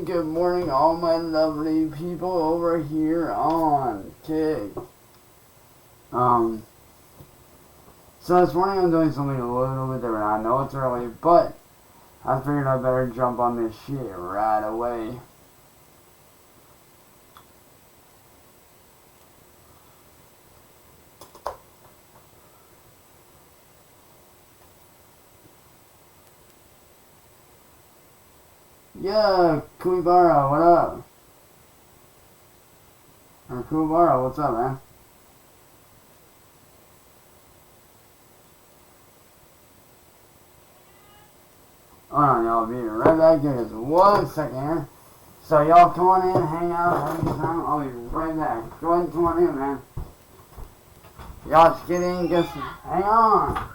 good morning, all my lovely people over here on Kick. So this morning I'm doing something a little bit different. I know it's early, but I figured I better jump on this shit right away. Yeah, Kuibara, what up? Or Kuibara, what's up, man? Hold on, y'all, be right back. Give us 1 second here. So y'all come on in, hang out, have a good time. I'll be right back. Go ahead and come on in, man. Y'all just get in, just hang on.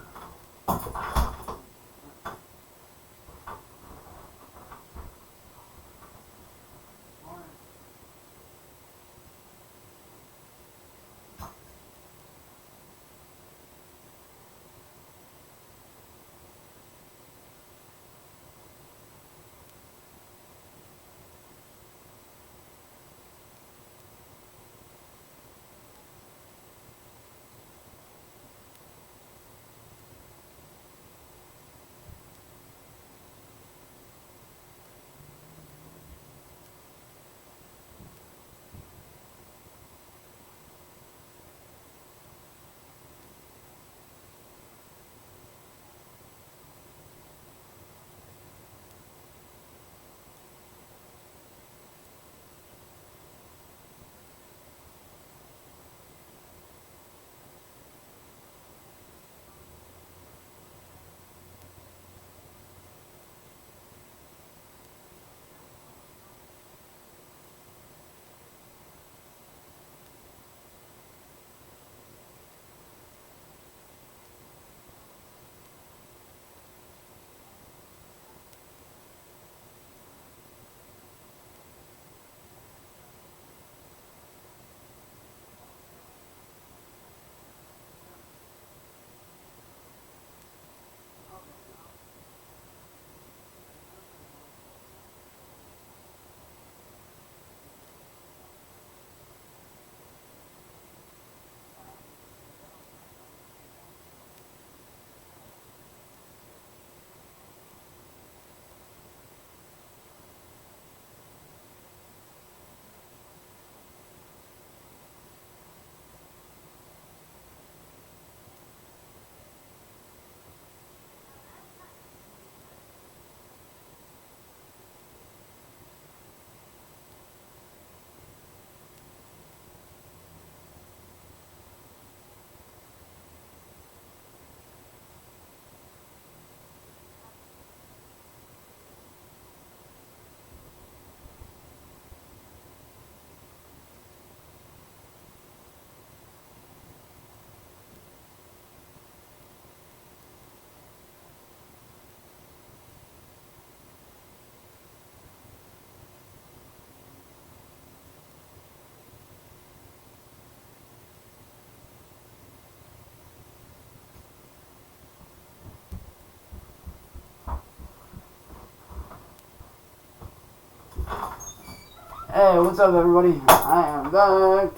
Hey, what's up, everybody? I am back.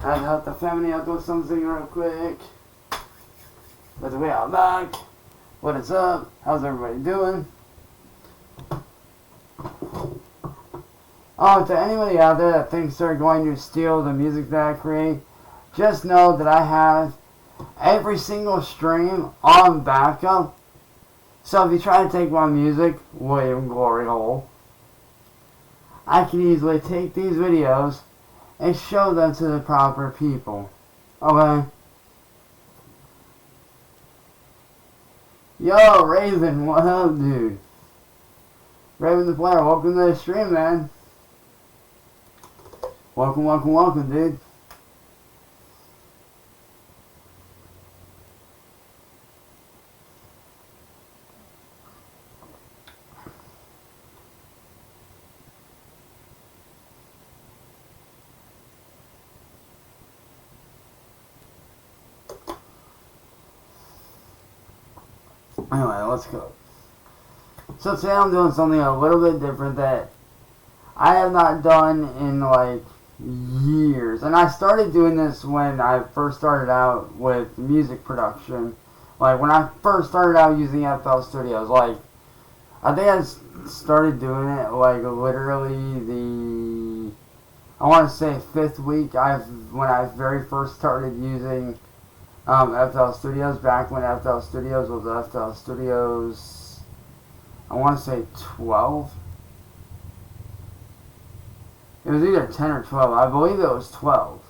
I helped the family out with something real quick. But we are back. What is up? How's everybody doing? Oh, to anybody out there that thinks they're going to steal the music that I create, just know that I have every single stream on backup. So if you try to take my music, William Glory Hole, I can easily take these videos and show them to the proper people. Okay? Yo, Raven, what up, dude? Raven the Player, welcome to the stream, man. Welcome, welcome, welcome, dude. Anyway, let's go. So today I'm doing something a little bit different that I have not done in like years. And I started doing this when I first started out with music production. Like when I first started out using FL Studios, like I think I started doing it like literally I want to say 5th week when I very first started using FL Studios, back when FL Studios was FL Studios, I want to say 12. It was either 10 or 12. I believe it was 12.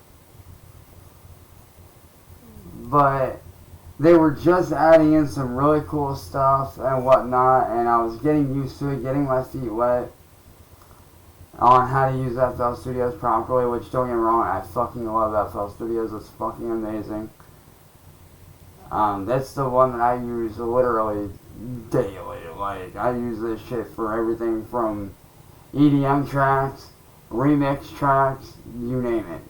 But they were just adding in some really cool stuff and whatnot, and I was getting used to it, getting my feet wet on how to use FL Studios properly, which, don't get me wrong, I fucking love FL Studios. It's fucking amazing. That's the one that I use literally daily. Like, I use this shit for everything from EDM tracks, remix tracks, you name it.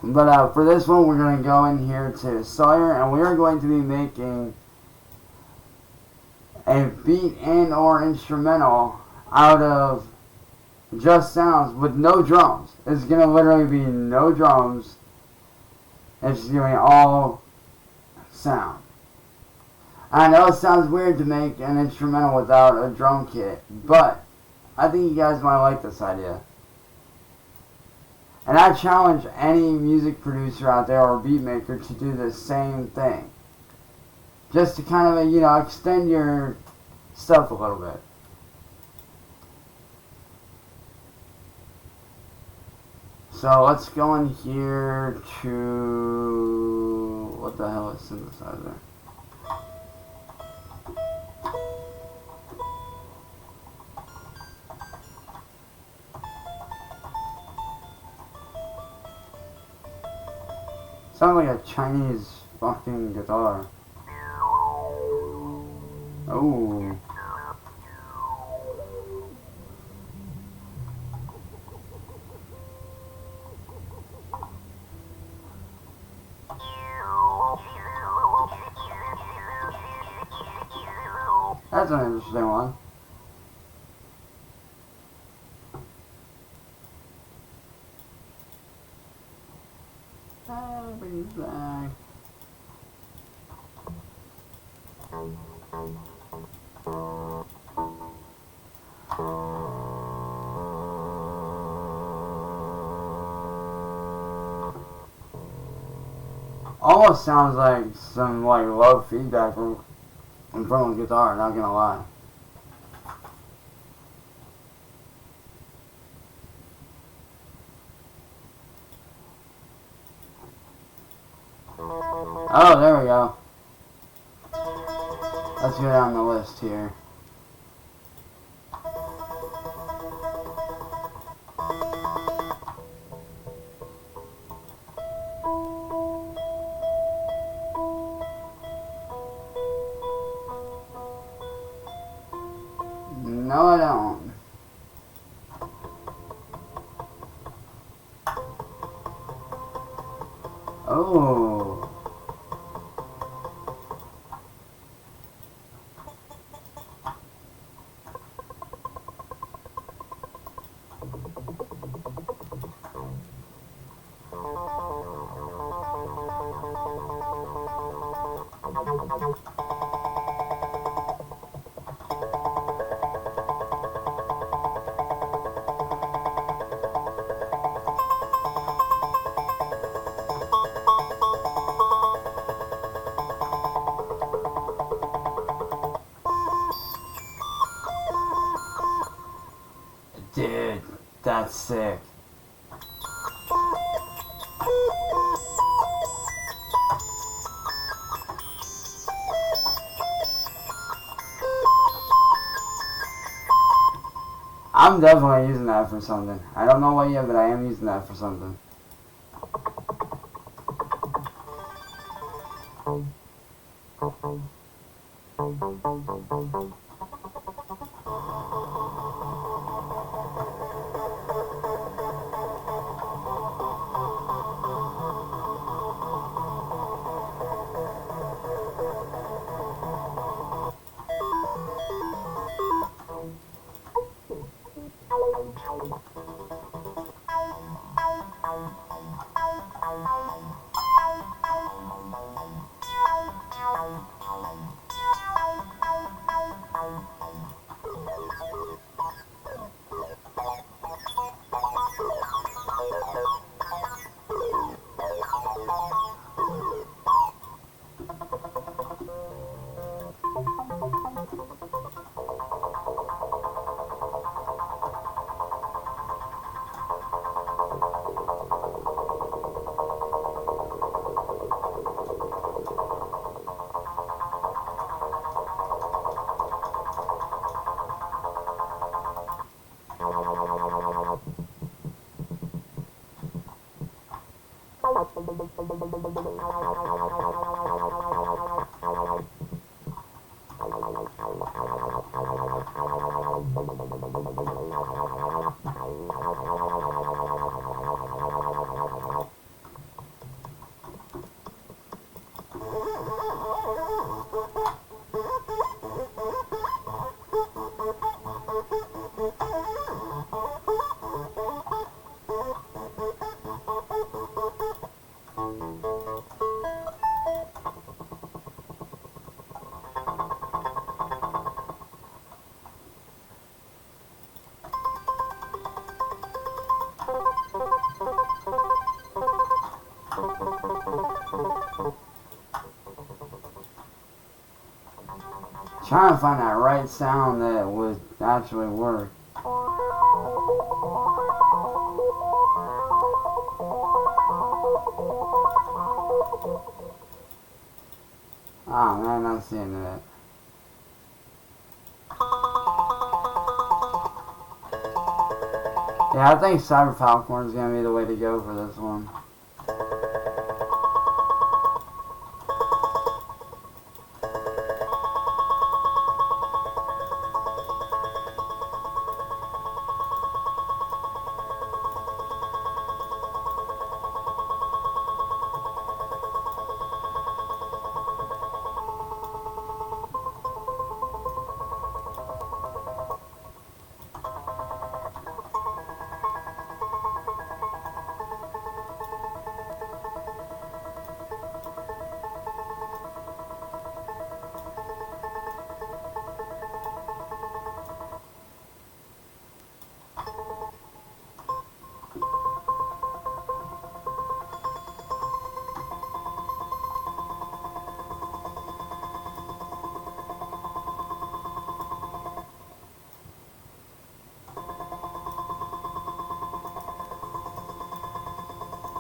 But for this one, we're going to go in here to Sawyer, and we are going to be making a beat and or instrumental out of just sounds with no drums. It's going to literally be no drums. It's just going to be all sound. I know it sounds weird to make an instrumental without a drum kit, but I think you guys might like this idea. And I challenge any music producer out there or beat maker to do the same thing. Just to kind of, extend your stuff a little bit. So let's go in here to, what the hell is synthesizer? Sounds like a Chinese fucking guitar. Oh. That's an interesting one. Everybody's back. Almost sounds like some low feedback from a guitar, not gonna lie. Oh, there we go. Let's go down the list here. No, I don't. Oh. Dude, that's sick. I'm definitely using that for something. I don't know what yet, but I am using that for something. Trying to find that right sound that would actually work. Oh man, that's the end of it. Yeah, I think Cyber Falcon is gonna be the way to go for this one.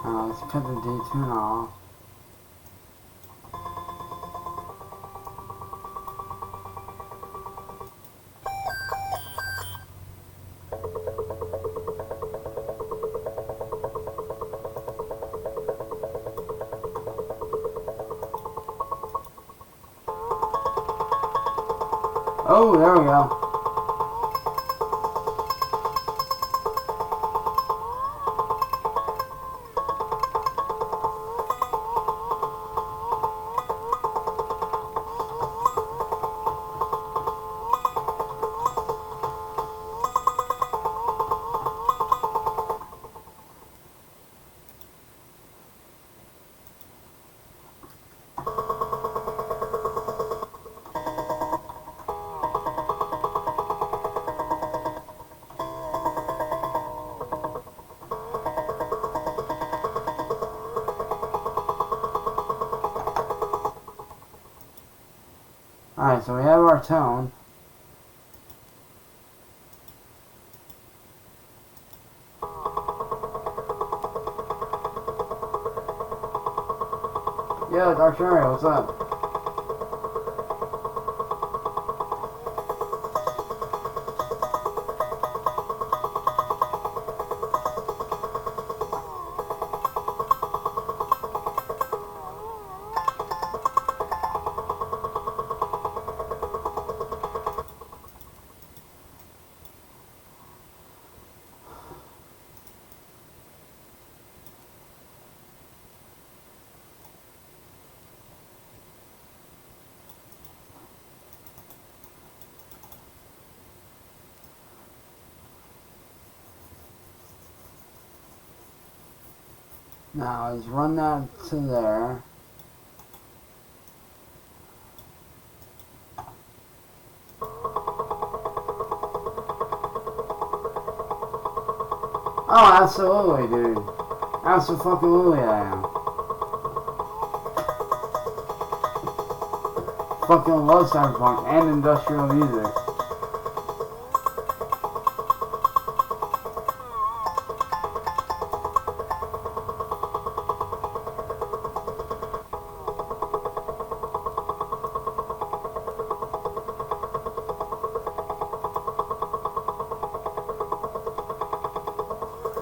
Let's cut the D-tune off. Oh, there we go. Alright, so we have our tone. Yo, Dark Mario, what's up? Now let's run that to there. Oh, absolutely, dude. Absolutely I am. fucking love cyberpunk and industrial music.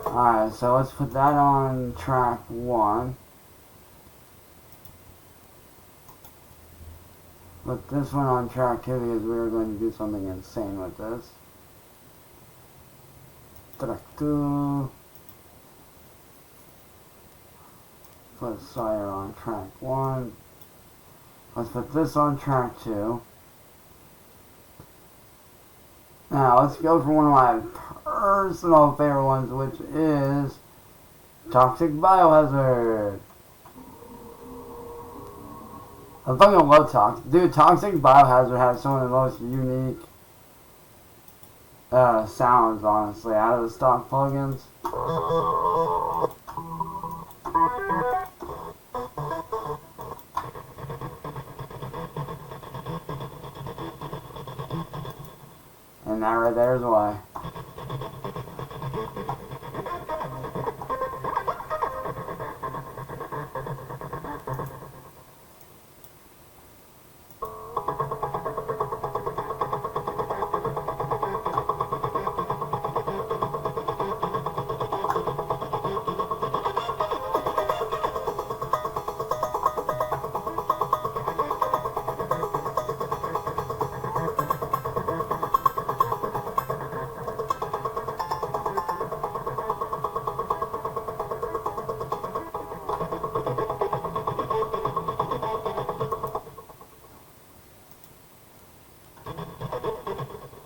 Alright, so let's put that on track 1. Put this one on track 2 because we are going to do something insane with this. Track 2. Put Sire on track 1. Let's put this on track 2. Now, let's go for one of my personal favorite ones, which is Toxic Biohazard. I fucking love Toxic. Dude, Toxic Biohazard has some of the most unique sounds, honestly, out of the stock plugins. And that right there is why.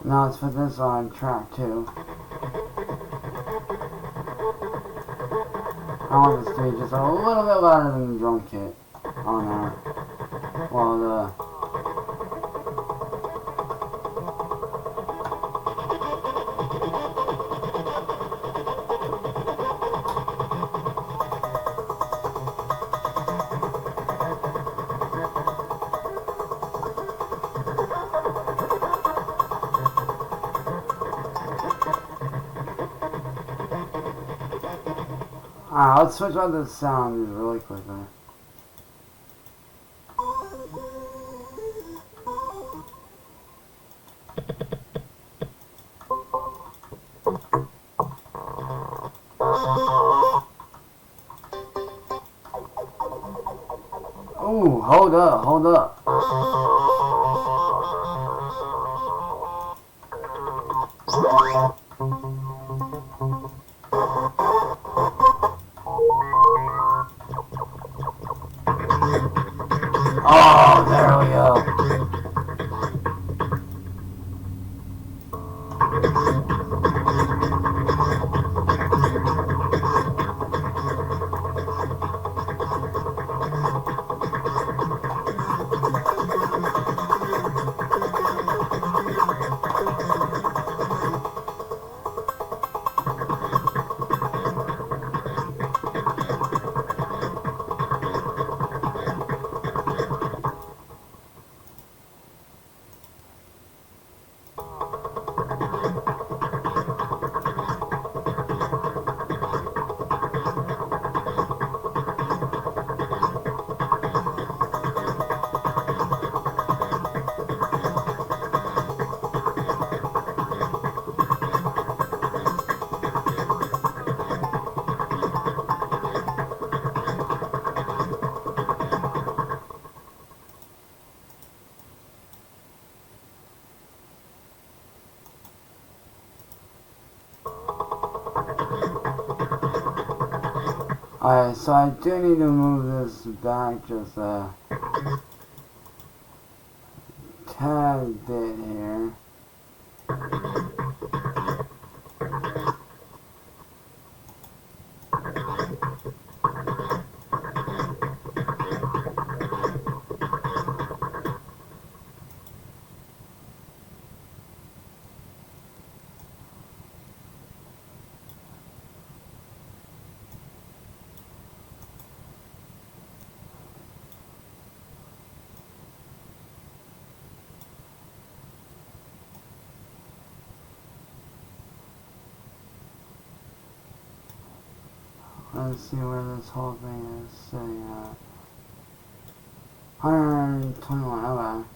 Now let's put this on track 2. I want this to be just a little bit louder than the drum kit on there. Well, the... Alright, let's switch out the sound really quickly. Ooh, hold up, hold up. Oh, there we go. Alright, so I do need to move this back just a tad bit here. Let's see where this whole thing is sitting at. 121, okay.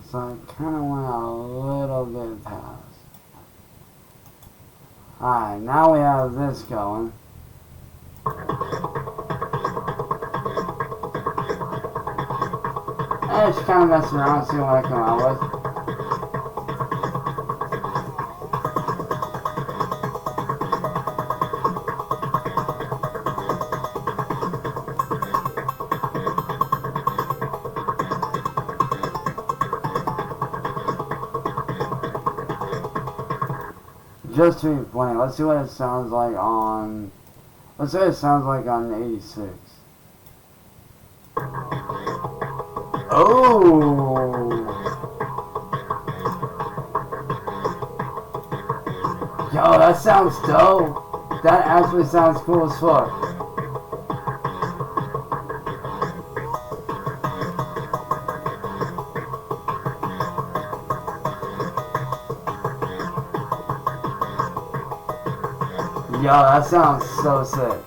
So I kind of went a little bit past. Alright, now we have this going. And just kind of messing around, seeing what I come out with. Just to be funny, let's see what it sounds like on. Let's see what it sounds like on 86. Oh! Yo, that sounds dope. That actually sounds cool as fuck. Yo, that sounds so sick.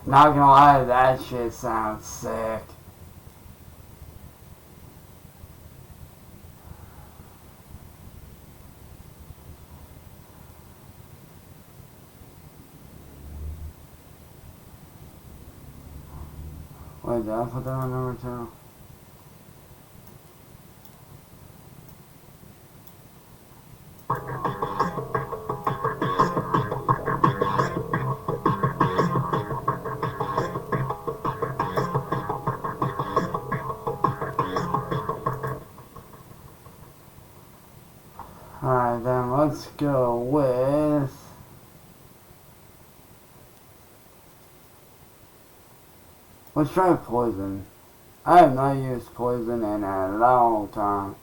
Not gonna lie, that shit sounds sick. Wait, did I put that on number 2? Alright, then let's go with. Let's try Poison. I have not used Poison in a long time.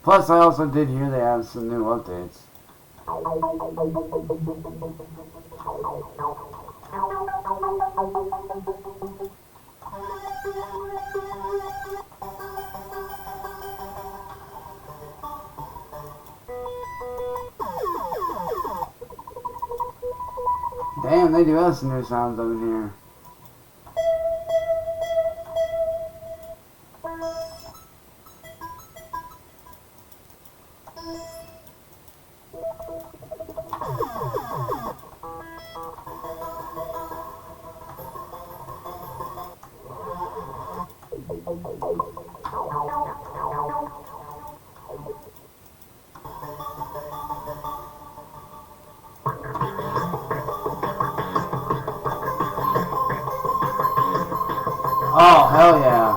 Plus, I also did hear they have some new updates. Damn, they do have some new sounds over here. Oh, hell yeah.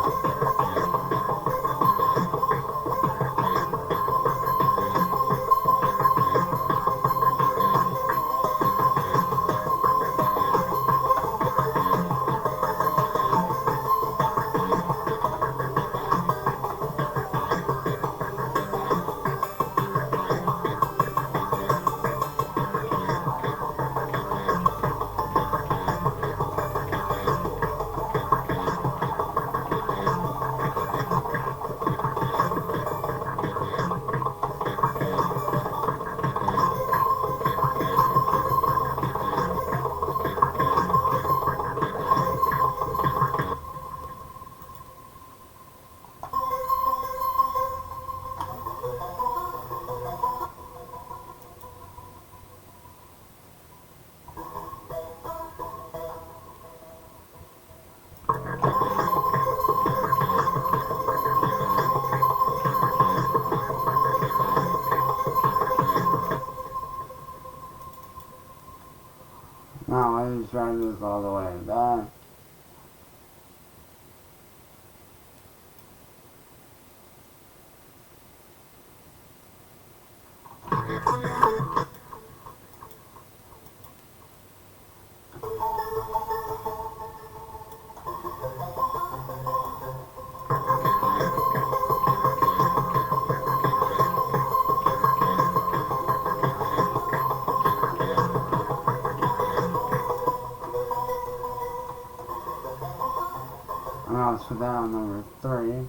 me to drag this all the way back. Now let's put that on number 3.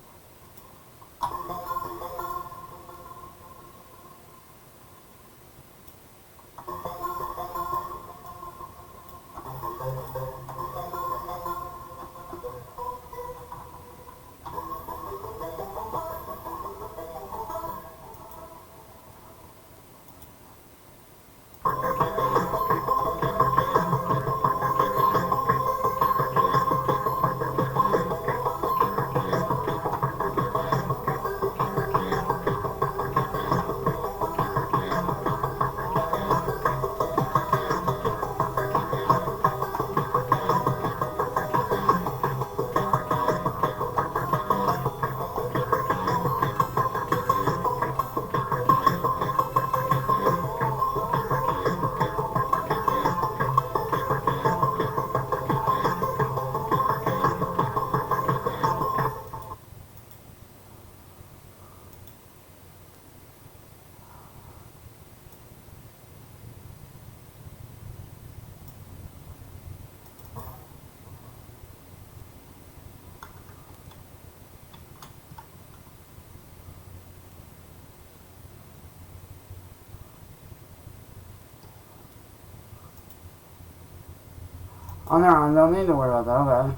Oh, no, I don't need to worry about that, okay.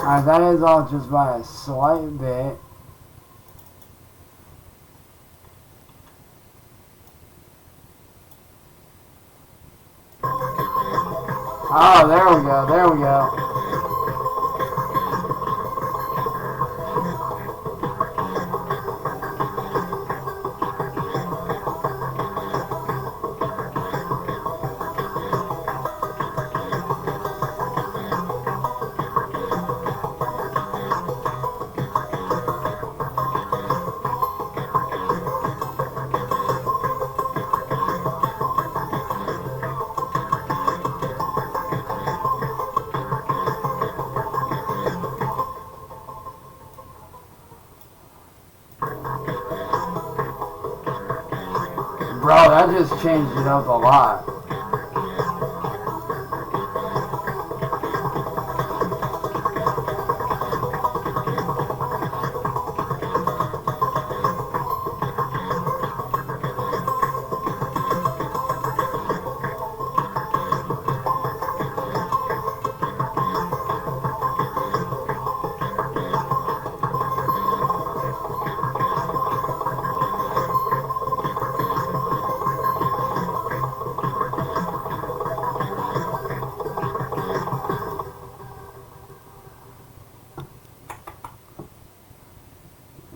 Alright, that is all just by a slight bit. Oh, there we go, there we go. Bro, that just changed it up a lot.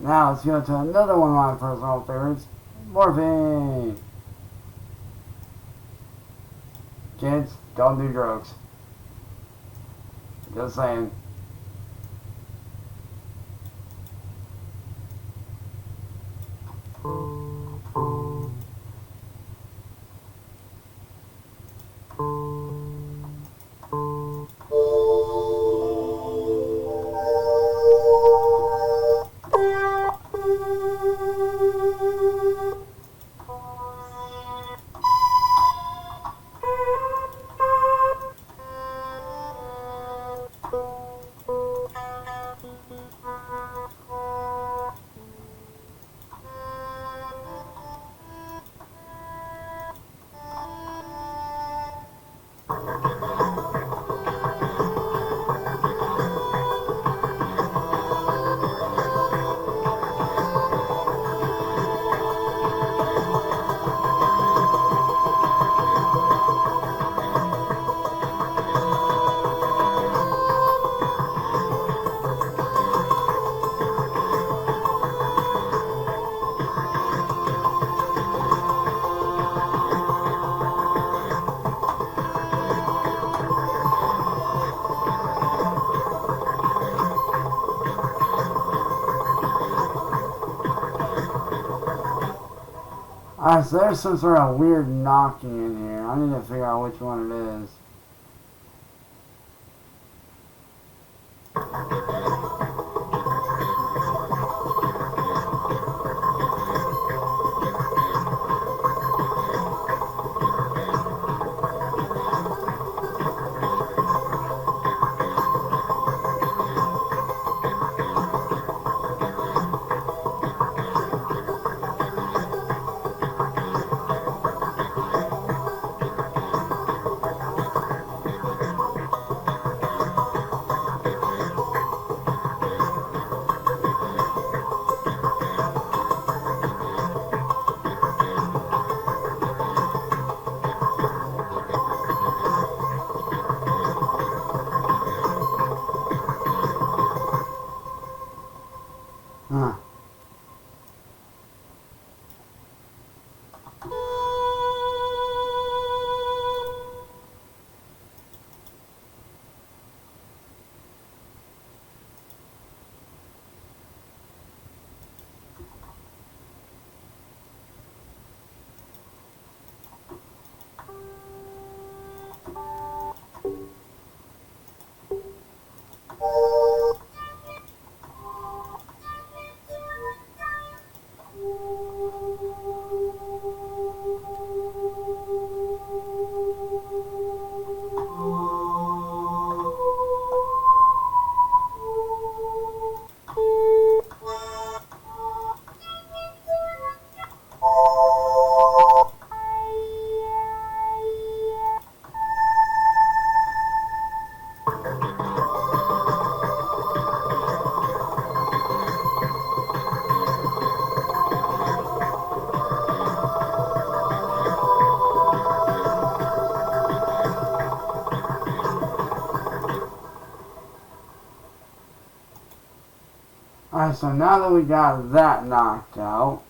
Now let's go to another one of my personal favorites, morphine. Kids, don't do drugs. Just saying. Alright, so there's some sort of weird knocking in here. I need to figure out which one it is. Huh. Alright, so now that we got that knocked out,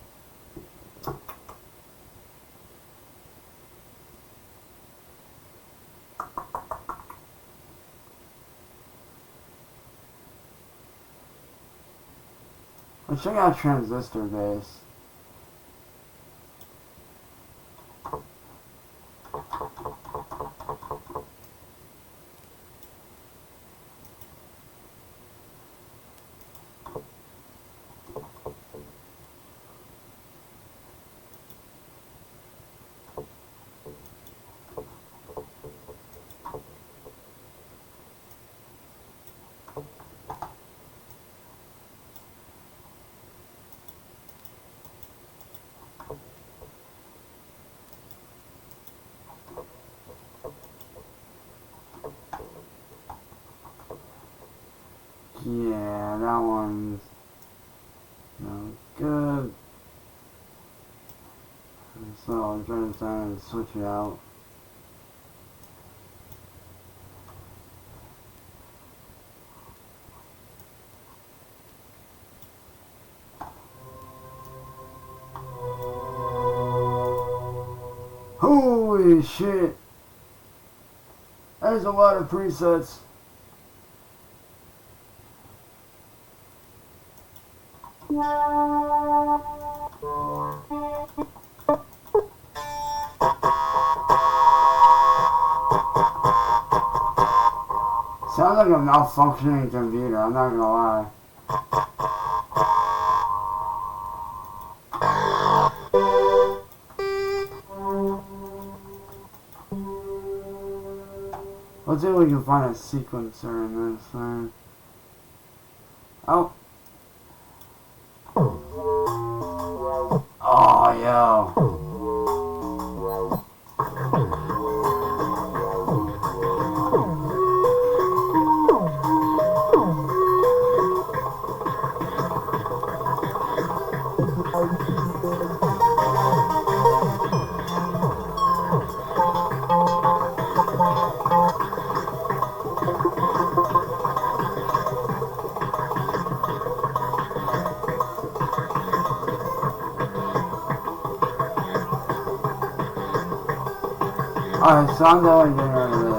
let's check out transistor base. Yeah, that one's no good. So I'm trying to switch it out. Holy shit! There's a lot of presets. Sounds like a malfunctioning computer, I'm not gonna lie. Let's see if we can find a sequencer in this thing. Oh. Oh, yo. Alright, so I'm going to get rid of this.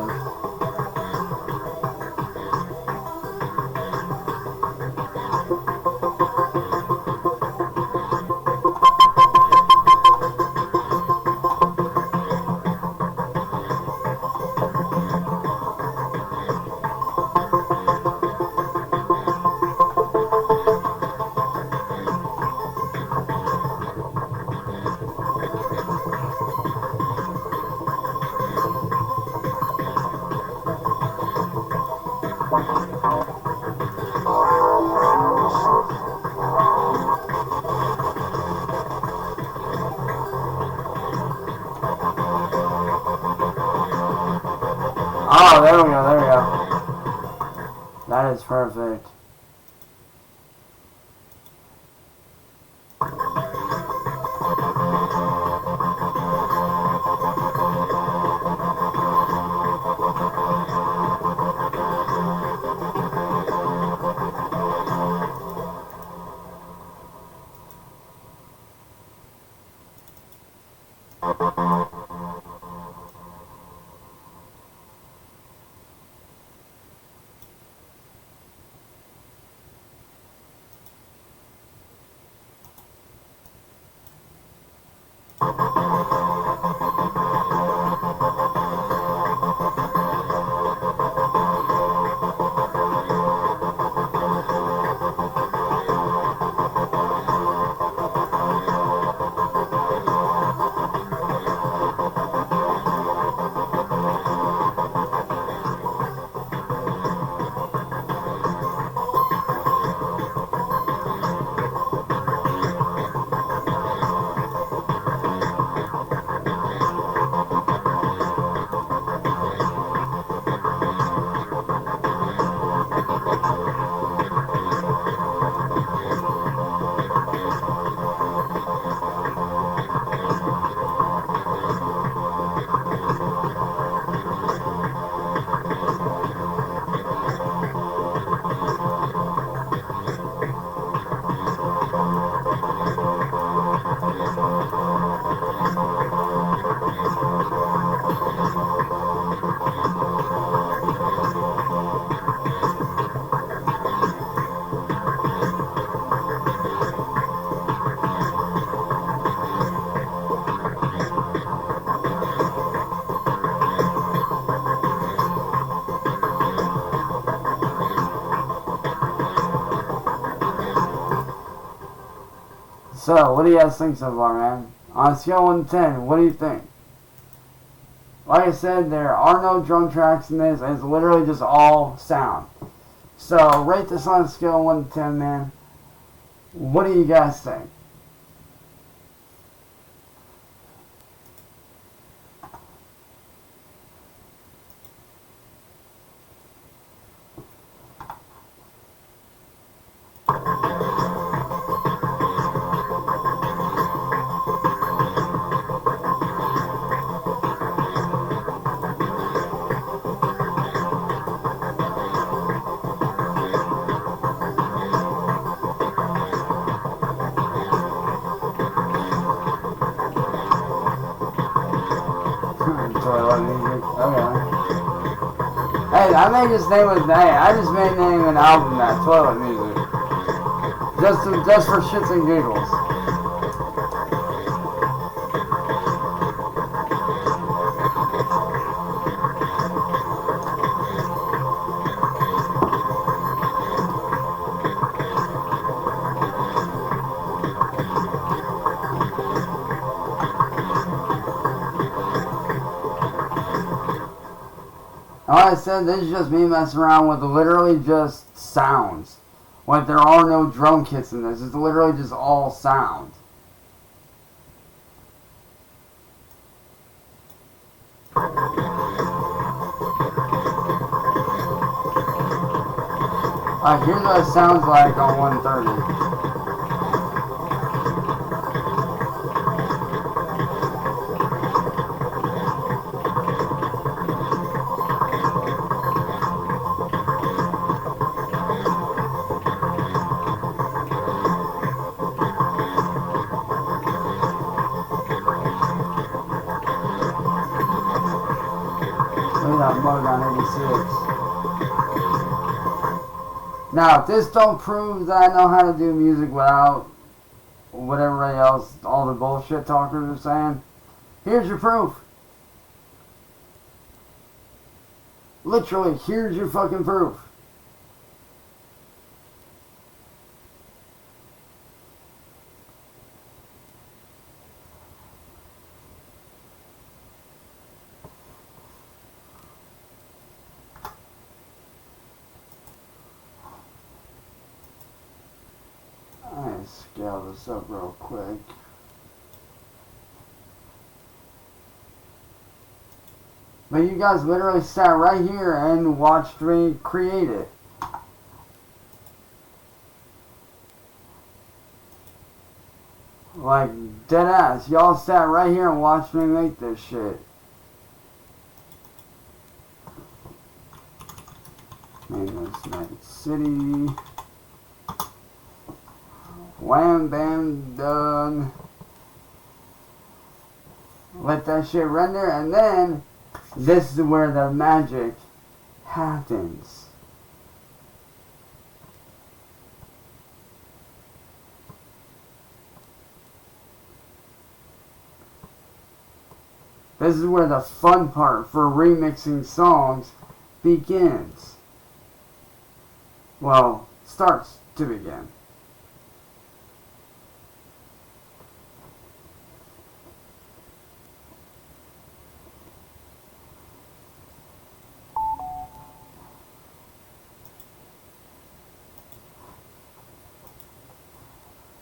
Oh, there we go, there we go. That is perfect. So, what do you guys think so far, man? On a scale of 1 to 10, what do you think? Like I said, there are no drum tracks in this. It's literally just all sound. So, rate this on a scale of 1 to 10, man. What do you guys think? Toilet music. Okay. Hey, I may just name it. Hey, I just may name an album that toilet music. Just for shits and giggles. Like I said, this is just me messing around with literally just sounds. Like, there are no drum kits in this. It's literally just all sound. Alright, here's what it sounds like on 130. Mode on 86. Now, if this don't prove that I know how to do music without what everybody else, all the bullshit talkers are saying, here's your proof. Literally, here's your fucking proof. Scale this up real quick. But you guys literally sat right here and watched me create it. Like, dead ass. Y'all sat right here and watched me make this shit. Maintenance Night City. Wham bam done. Let that shit render, and then this is where the magic happens. This is where the fun part for remixing songs begins. Well, starts to begin.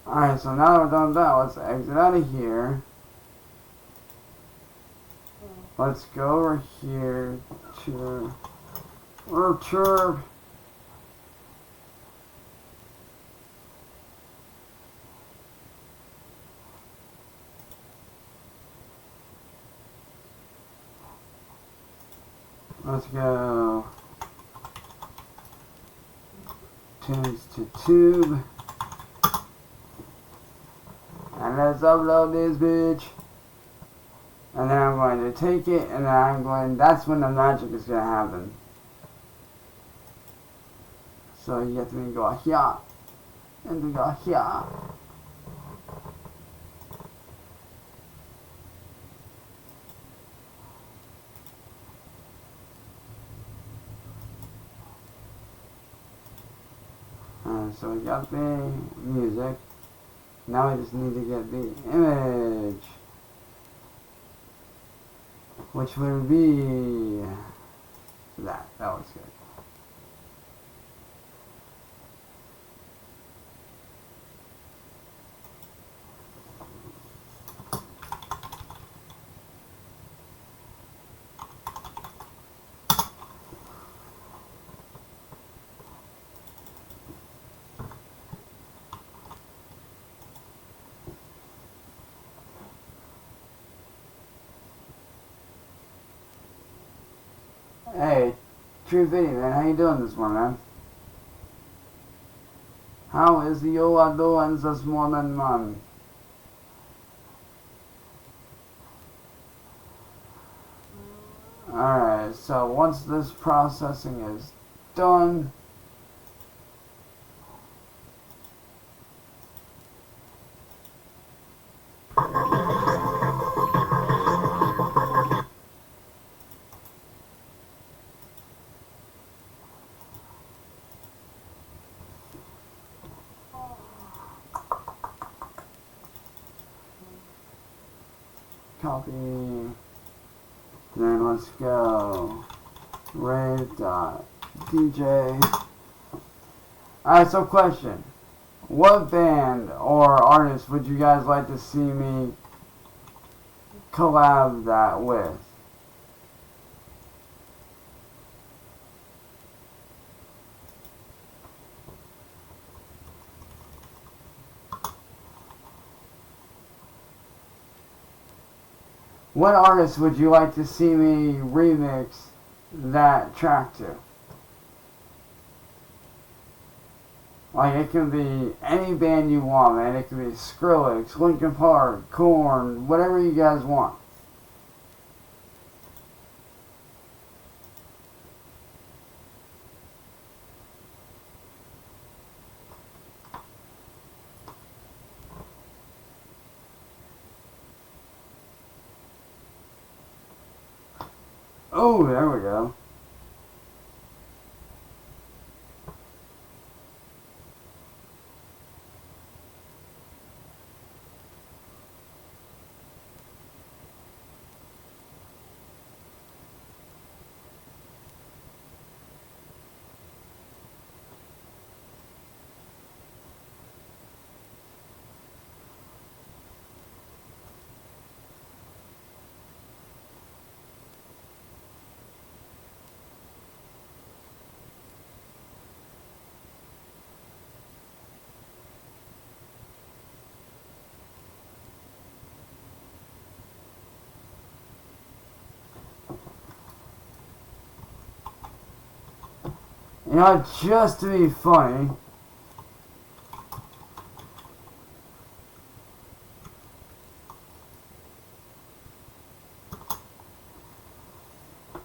Alright, so now that we're done with that, let's exit out of here. Let's go over here to Orchard. Let's go tunes to tube. And let's upload this bitch. And then I'm going to take it, and then that's when the magic is going to happen. So you have to go here, and we go here. And so we got the music. Now we just need to get the image, which would be that. That looks good. Hey, True Video, man, how you doing this morning, man? How is you doing this morning, man? Alright, so once this processing is done, copy, then let's go rave.dj. Alright, so question. What band or artist would you guys like to see me collab that with? What artist would you like to see me remix that track to? Like, it can be any band you want, man. It can be Skrillex, Linkin Park, Korn, whatever you guys want. Oh, there we go. You know, just to be funny,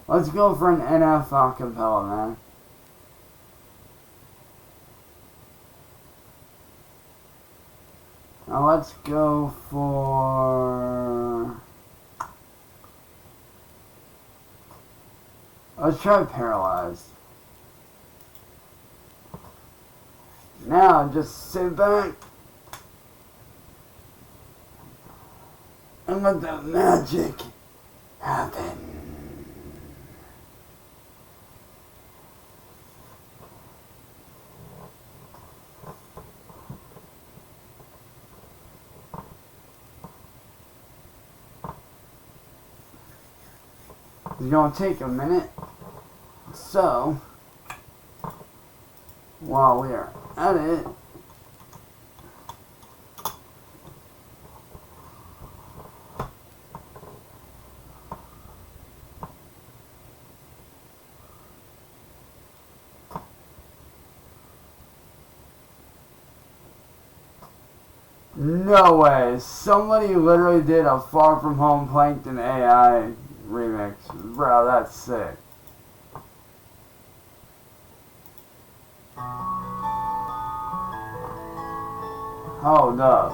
let's go for an NF acapella, man. Now let's go for... Let's try Paralyzed. Now just sit back and let the magic happen. It's gonna take a minute, so while we are at it, no way, somebody literally did a Far From Home Plankton AI remix. Bro, that's sick. Hold up.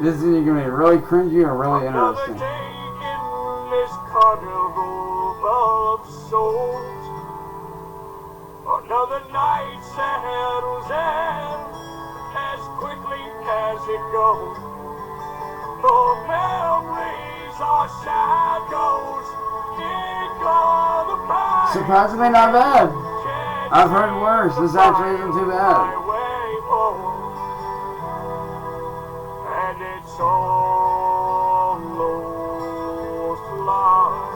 This is either gonna be really cringy or really interesting. Another day in this carnival of souls. Another night settles in as quickly as it goes. For memories are shadows in the past. Surprisingly not bad. I've heard worse. This actually isn't too bad. And it's almost lost.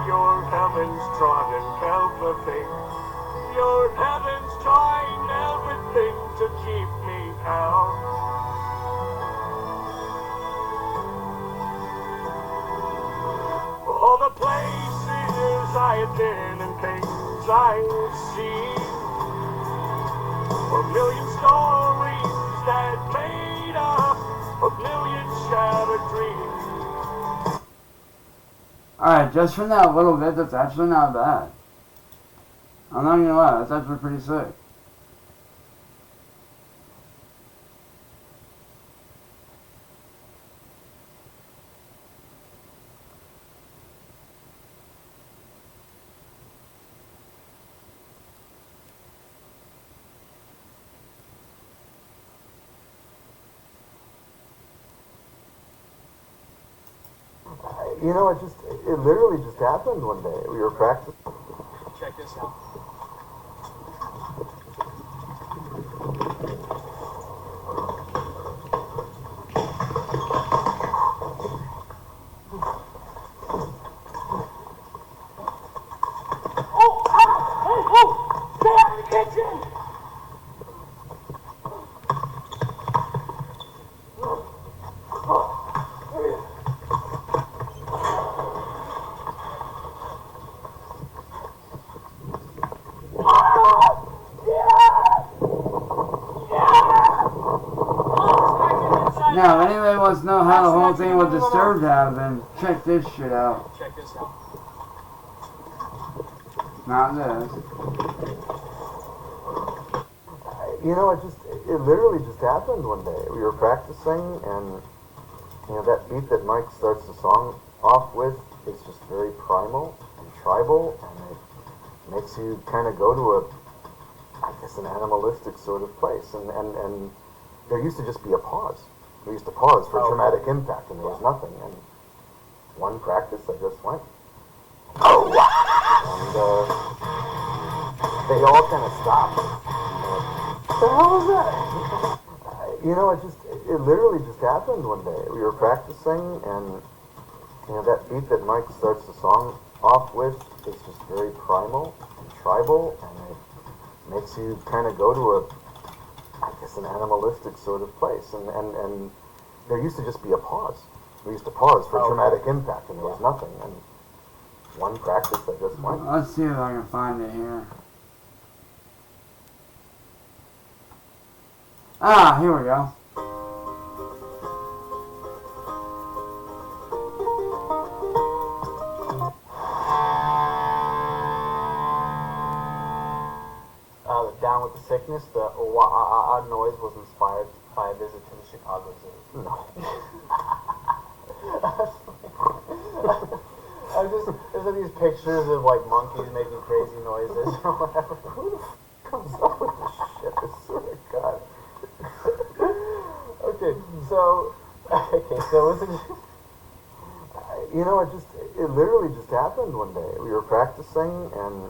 Your heaven's trying everything. Your heaven's trying everything to keep me out. All the places I have been and things I've seen. A million stories that made up a million shattered dreams. Alright, just from that little bit, that's actually not bad. I'm not gonna lie, that's actually pretty sick. You know, it literally just happened one day. We were practicing. Check this out. Oh! Stay out of the kitchen! Now, if anybody wants to know how the whole thing with Disturbed happened, check this shit out. Check this out. Not this. You know, it literally just happened one day. We were practicing, and you know that beat that Mike starts the song off with is just very primal and tribal, and it makes you kind of go to I guess, an animalistic sort of place. And there used to just be a pause. We used to pause for dramatic impact, and there was nothing. And one practice, I just went. And they all kind of stopped. What the hell was that? You know, it literally just happened one day. We were practicing, and you know that beat that Mike starts the song off with is just very primal and tribal, and it makes you kind of go to I guess, an animalistic sort of place. And there used to just be a pause. We used to pause for dramatic impact, and there was nothing. And one practice I just went. Let's see if I can find it here. Ah, here we go. Down with the Sickness, the wah-ah-ah noise was inspired by a visit to the Chicago Zoo. No. There's these pictures of like monkeys making crazy noises or whatever. Who the f comes up with this shit? I swear to God. Okay, so listen. It literally just happened one day. We were practicing, and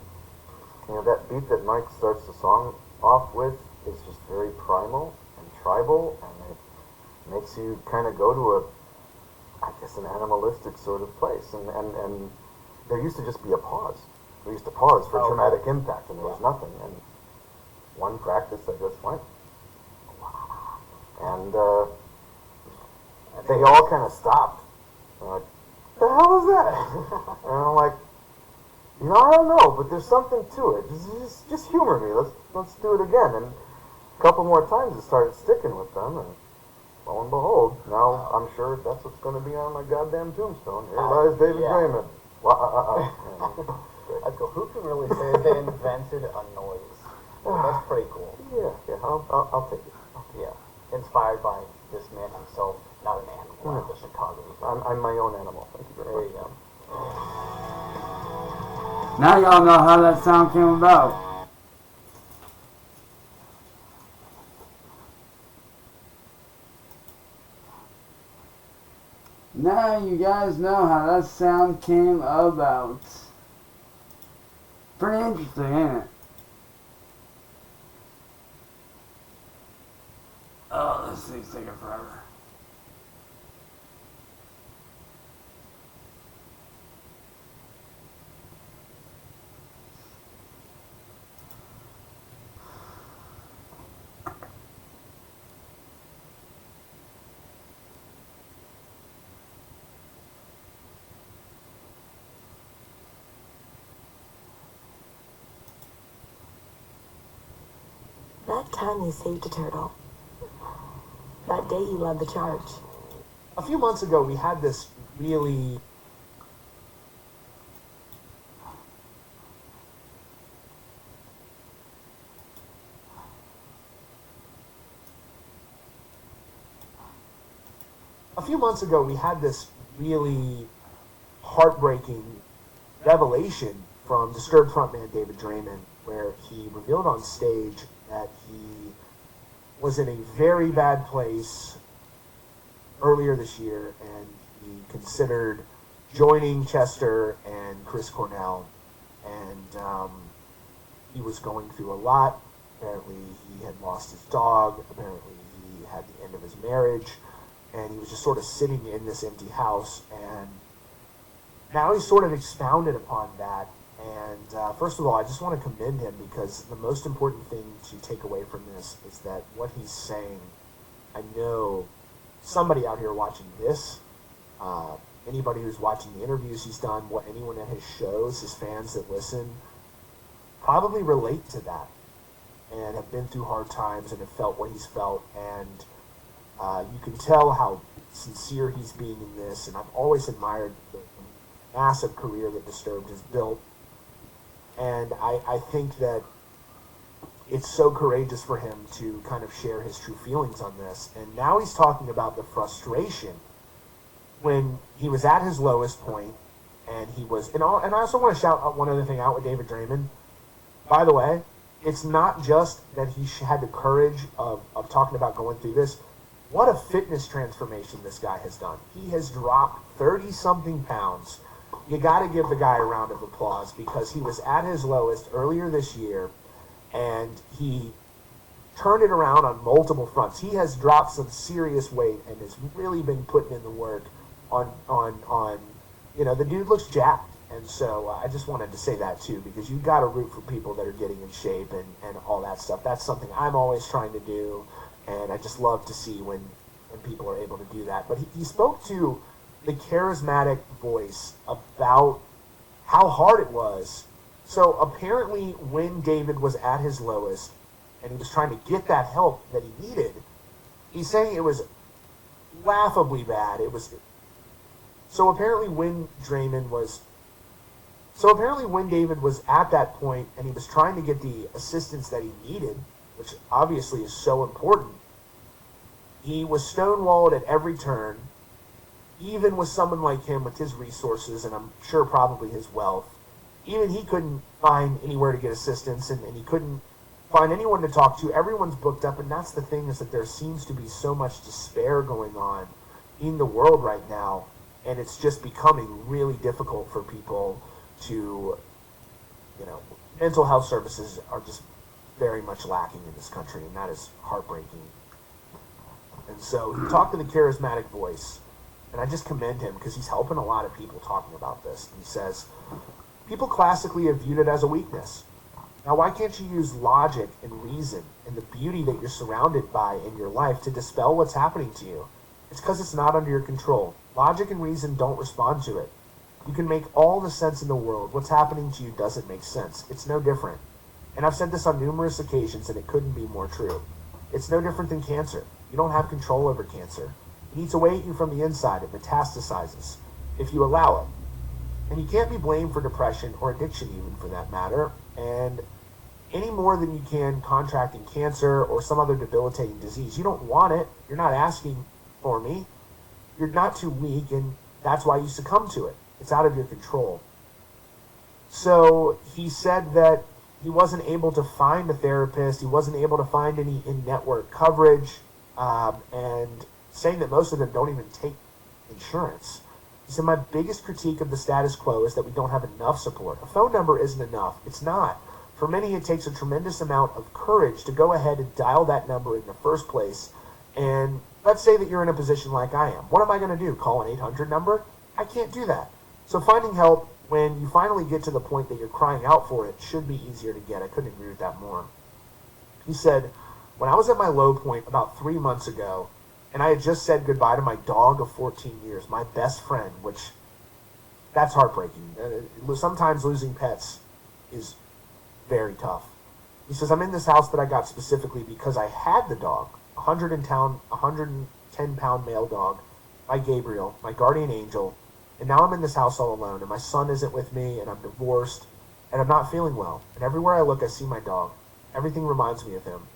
that beat that Mike starts the song off with is just very primal and tribal, and it makes you kind of go to an animalistic sort of place. And there used to just be a pause. We used to pause for dramatic impact, and there was nothing. And one practice I just went, and they all kind of stopped. They're like, "What the hell is that?" And I'm like, I don't know, but there's something to it. Just humor me. Let's do it again. And a couple more times it started sticking with them, and lo and behold, now I'm sure that's what's going to be on my goddamn tombstone. Here lies David Draymond. That's cool. Who can really say that they invented a noise? That's pretty cool. Yeah, I'll take it. Yeah, inspired by this man himself, not an animal, the Chicago. I'm my own animal. Thank you very much. There you go. Now y'all know how that sound came about. Now you guys know how that sound came about. Pretty interesting, ain't it? Oh, this thing's taking forever. That time you saved a turtle. That day you led the charge. A few months ago, we had this really heartbreaking revelation from Disturbed frontman David Draymond, where he revealed on stage that he was in a very bad place earlier this year, and he considered joining Chester and Chris Cornell, and he was going through a lot. Apparently he had lost his dog, apparently he had the end of his marriage, and he was just sort of sitting in this empty house, and now he's sort of expounded upon that. And first of all, I just want to commend him, because the most important thing to take away from this is that what he's saying, I know somebody out here watching this, anybody who's watching the interviews he's done, anyone at his shows, his fans that listen, probably relate to that and have been through hard times and have felt what he's felt. And you can tell how sincere he's being in this, and I've always admired the massive career that Disturbed has built. And I think that it's so courageous for him to kind of share his true feelings on this. And now he's talking about the frustration when he was at his lowest point, and he was, and I also want to shout out one other thing out with David Draymond. By the way, it's not just that he had the courage of talking about going through this. What a fitness transformation this guy has done. He has dropped 30-something pounds. You got to give the guy a round of applause, because he was at his lowest earlier this year, and he turned it around on multiple fronts. He has dropped some serious weight and has really been putting in the work on the dude looks jacked. And so I just wanted to say that too, because you got to root for people that are getting in shape and all that stuff. That's something I'm always trying to do, and I just love to see when when people are able to do that. But he spoke to the charismatic voice about how hard it was. So apparently when David was at his lowest and he was trying to get that help that he needed, he's saying it was laughably bad. It was so apparently when David was at that point and he was trying to get the assistance that he needed, which obviously is so important, he was stonewalled at every turn. Even with someone like him with his resources and I'm sure probably his wealth, even he couldn't find anywhere to get assistance and he couldn't find anyone to talk to. Everyone's booked up, and that's the thing, is that there seems to be so much despair going on in the world right now, and it's just becoming really difficult for people to, mental health services are just very much lacking in this country, and that is heartbreaking. And so he talked to the charismatic voice, and I just commend him because he's helping a lot of people talking about this. He says, people classically have viewed it as a weakness. Now, why can't you use logic and reason and the beauty that you're surrounded by in your life to dispel what's happening to you? It's because it's not under your control. Logic and reason don't respond to it. You can make all the sense in the world. What's happening to you doesn't make sense. It's no different. And I've said this on numerous occasions, and it couldn't be more true. It's no different than cancer. You don't have control over cancer. It eats away at you from the inside. It metastasizes if you allow it. And you can't be blamed for depression or addiction even, for that matter, and any more than you can contracting cancer or some other debilitating disease. You don't want it. You're not asking for me. You're not too weak, and that's why you succumb to it. It's out of your control. So he said that he wasn't able to find a therapist. He wasn't able to find any in-network coverage, and saying that most of them don't even take insurance. He said, my biggest critique of the status quo is that we don't have enough support. A phone number isn't enough. It's not. For many, it takes a tremendous amount of courage to go ahead and dial that number in the first place. And let's say that you're in a position like I am. What am I going to do? Call an 800 number? I can't do that. So finding help when you finally get to the point that you're crying out for it should be easier to get. I couldn't agree with that more. He said, when I was at my low point about 3 months ago, and I had just said goodbye to my dog of 14 years, my best friend, which, that's heartbreaking. Sometimes losing pets is very tough. He says, I'm in this house that I got specifically because I had the dog, 110-pound male dog, by Gabriel, my guardian angel, and now I'm in this house all alone, and my son isn't with me, and I'm divorced, and I'm not feeling well. And everywhere I look, I see my dog. Everything reminds me of him.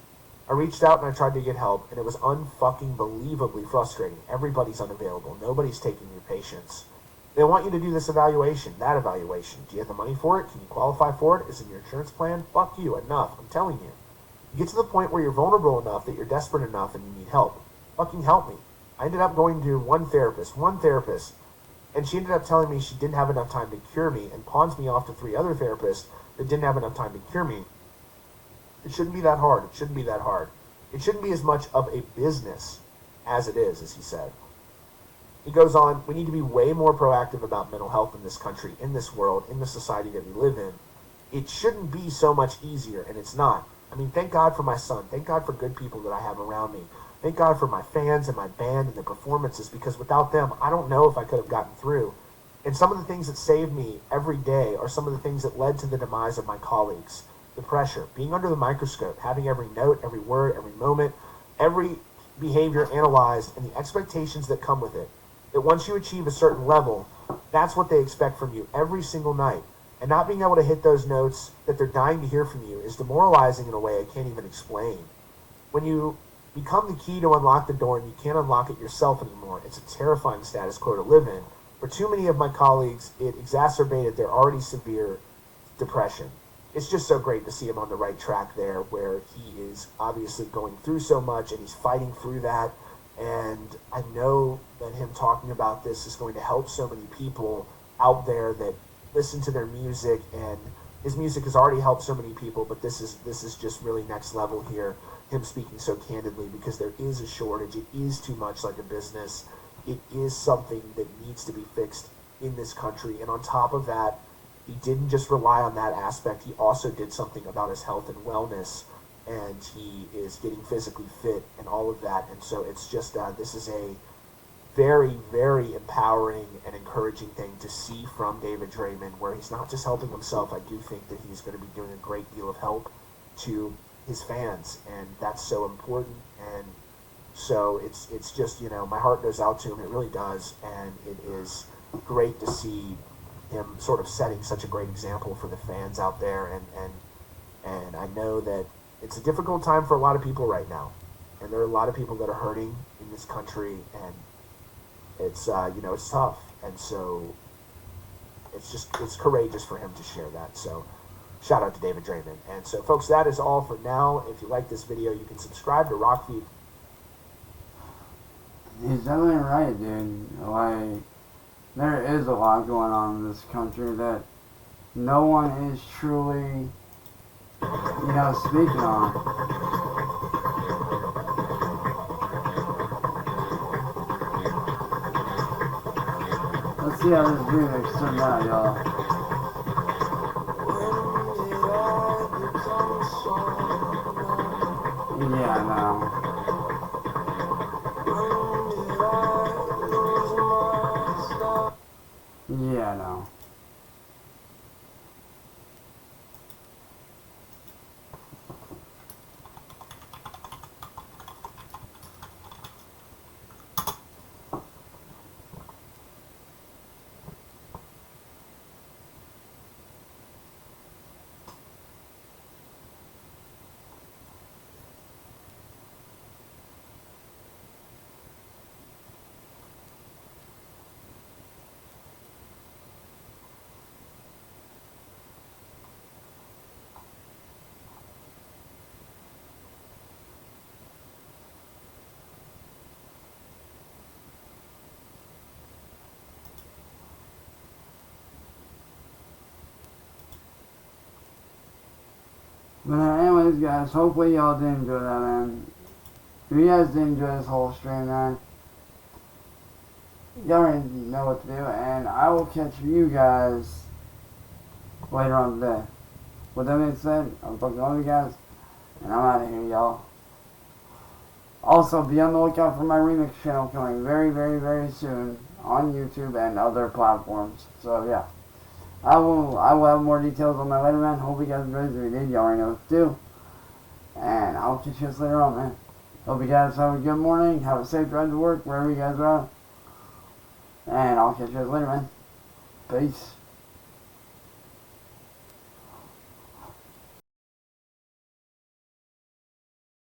I reached out and I tried to get help, and it was unfucking-believably frustrating. Everybody's unavailable. Nobody's taking your patients. They want you to do this evaluation, that evaluation. Do you have the money for it? Can you qualify for it? Is it in your insurance plan? Fuck you. Enough. I'm telling you. You get to the point where you're vulnerable enough that you're desperate enough and you need help. Fucking help me. I ended up going to one therapist, and she ended up telling me she didn't have enough time to cure me and pawns me off to 3 other therapists that didn't have enough time to cure me. It shouldn't be that hard. It shouldn't be that hard. It shouldn't be as much of a business as it is, as he said. He goes on, we need to be way more proactive about mental health in this country, in this world, in the society that we live in. It shouldn't be so much easier, and it's not. I mean, thank God for my son. Thank God for good people that I have around me. Thank God for my fans and my band and the performances, because without them, I don't know if I could have gotten through. And some of the things that save me every day are some of the things that led to the demise of my colleagues. The pressure, being under the microscope, having every note, every word, every moment, every behavior analyzed, and the expectations that come with it. That once you achieve a certain level, that's what they expect from you every single night. And not being able to hit those notes that they're dying to hear from you is demoralizing in a way I can't even explain. When you become the key to unlock the door and you can't unlock it yourself anymore, it's a terrifying status quo to live in. For too many of my colleagues, it exacerbated their already severe depression. It's just so great to see him on the right track there, where he is obviously going through so much and he's fighting through that. And I know that him talking about this is going to help so many people out there that listen to their music, and his music has already helped so many people, but this is just really next level here, him speaking so candidly, because there is a shortage. It is too much like a business. It is something that needs to be fixed in this country. And on top of that, he didn't just rely on that aspect. He also did something about his health and wellness. and he is getting physically fit and all of that. And so it's just this is a very, very empowering and encouraging thing to see from David Draymond, where he's not just helping himself. I do think that he's going to be doing a great deal of help to his fans, and that's so important. And so it's just, my heart goes out to him. It really does, and it is great to see him sort of setting such a great example for the fans out there. And I know that it's a difficult time for a lot of people right now, and there are a lot of people that are hurting in this country, and it's it's tough. And so it's courageous for him to share that. So shout out to David Draymond. And so, folks, that is all for now. If you like this video, you can subscribe to Rockfeed. He's definitely right, dude. Like, there is a lot going on in this country that no one is truly, speaking on. Let's see how this remix turned out, y'all. Yeah, no. Yeah, no. But anyways, guys, hopefully y'all did enjoy that, man. If you guys did enjoy this whole stream, man, y'all already know what to do, and I will catch you guys later on today. With that being said, I'm fucking love you guys, and I'm out of here, y'all. Also, be on the lookout for my remix channel coming very, very, very soon on YouTube and other platforms. So, yeah. I will have more details on that later, man. Hope you guys enjoyed this video. Y'all already know what to do. And I'll catch you guys later on, man. Hope you guys have a good morning. Have a safe drive to work, wherever you guys are. And I'll catch you guys later, man. Peace.